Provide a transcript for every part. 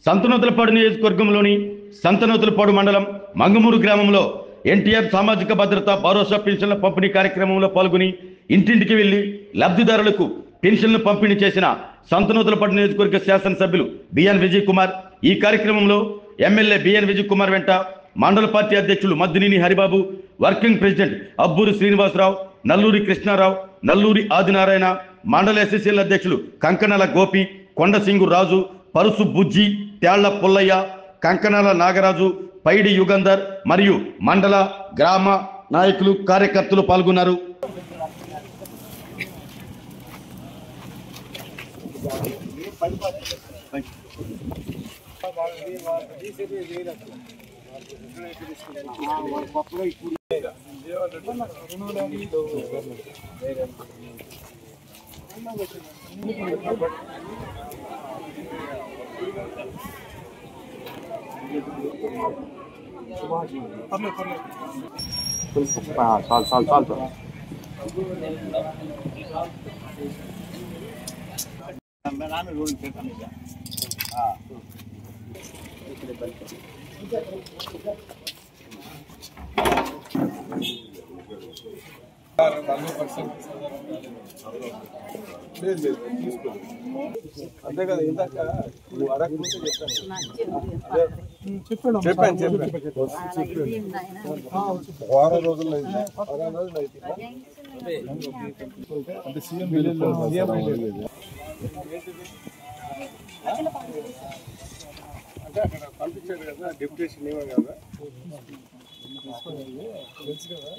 సంతనూతలపాడు నియోజకవర్గంలోని సంతనూతలపాడు మండలం మంగమూరు గ్రామంలో ఎన్టీఆర్ సామాజిక భద్రత భరోసా పెన్షన్ల పంపిణీ కార్యక్రమంలో పాల్గొని ఇంటింటికి వెళ్లి లబ్ధిదారులకు పెన్షన్లు పంపిణీ చేసిన సంతనూతలపాడు నియోజకవర్గ శాసనసభ్యులు బిఎన్ విజయ్ కుమార్ ఈ కార్యక్రమంలో ఎమ్మెల్యే బిఎన్ విజయ్ కుమార్ వెంట మండల పార్టీ అధ్యక్షులు మద్దినేని హరిబాబు, వర్కింగ్ ప్రెసిడెంట్ అబ్బూరి శ్రీనివాసరావు, నల్లూరి కృష్ణారావు, నల్లూరి ఆదినారాయణ, మండల ఎస్ఎస్ఎల్ అధ్యక్షులు కంకణాల గోపి, కొండసింగు రాజు, పరుసు బుజ్జి, తేళ్ల పుల్లయ్య, కంకణాల నాగరాజు, పైడి యుగంధర్ మరియు మండల గ్రామ నాయకులు కార్యకర్తలు పాల్గొన్నారు. అంతే కదా, ఇందాక నువ్వు అడగకుంటే చెప్పాను వారం రోజుల్లో అంటే సీఎం అంటే అక్కడ పంపించాడు కదా, డిప్యూటేషన్ ఏమో కదా తెలుసు కదా.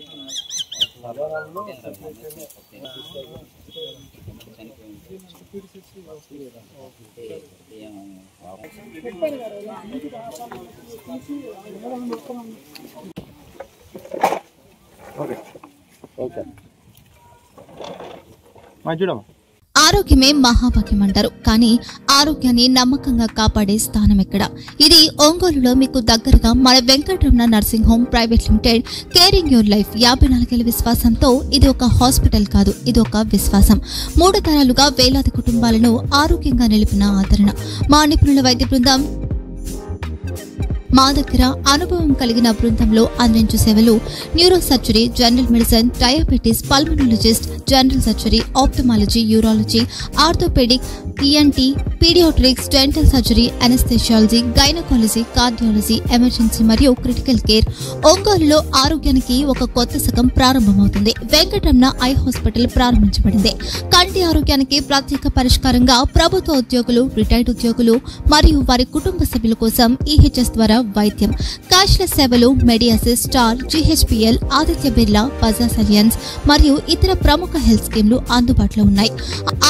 ఆరోగ్యమే మహాభాగ్యం అంటారు, కానీ ఆరోగ్యాన్ని నమ్మకంగా కాపాడే స్థానం ఎక్కడ? ఇది ఒంగోలులో మీకు దగ్గరగా మన Venkataramana nursing home private limited. Caring your life 54 ఏళ్ల విశ్వాసంతో ఇది ఒక హాస్పిటల్ కాదు, ఇది ఒక విశ్వాసం. 3 తరాలుగా వేలాది కుటుంబాలను ఆరోగ్యంగా నిలిపిన ఆదరణ. మా నిపుణుల వైద్య బృందం మా దగ్గర అనుభవం కలిగిన బృందంలో అందించే సేవలు neurosurgery, general medicine, diabetes, pulmonologist, general surgery, ophthalmology, urology, orthopaedic, ENT, paediatrics, dental surgery, anaesthesiology, gynaecology, cardiology, emergency మరియు క్రిటికల్ కేర్. ఒంగోలులో ఆరోగ్యానికి ఒక కొత్త శకం ప్రారంభమవుతుంది. వెంకటరమణ ఐ హాస్పిటల్ ప్రారంభించబడింది. కంటి ఆరోగ్యానికి ప్రత్యేక పరిష్కారంగా ప్రభుత్వ ఉద్యోగులు, రిటైర్డ్ ఉద్యోగులు మరియు వారి కుటుంబ సభ్యుల కోసం ఈహెచ్ఎస్ ద్వారా వైద్యం, క్యాష్లెస్ సేవలు, మెడియాసిస్, స్టార్, జీహెచ్పీఎల్, ఆదిత్య బిర్లా, బజాజ్ అలియన్స్ మరియు ఇతర ప్రముఖ హెల్త్ స్కీమ్లు అందుబాటులో ఉన్నాయి.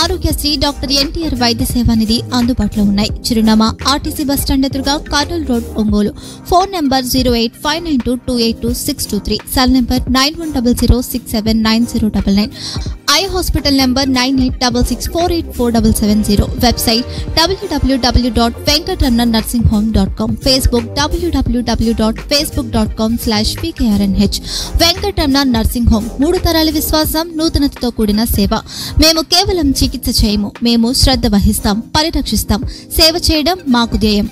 ఆరోగ్యశ్రీ, డాక్టర్ ఎన్టీఆర్ వైద్య సేవానిధి అందుబాటులో ఉన్నాయి. చిరునామా ఆర్టీసీ బస్టాండ్ ఎదురుగా, Kurnool road, Ongole. Phone number 08592282623, cell number 9100679099, eye hospital number 9866484770, website www.venkatramananursinghome.com, Facebook www.facebook.com/pkrnh. Venkataramana nursing home, 3 తరాల విశ్వాసం, నూతనతతో కూడిన సేవ. మేము కేవలం చికిత్స చేయము, మేము శ్రద్ధ వహిస్తాం, పరిరక్షిస్తాం. సేవ చేయడం మాకు ధ్యేయం.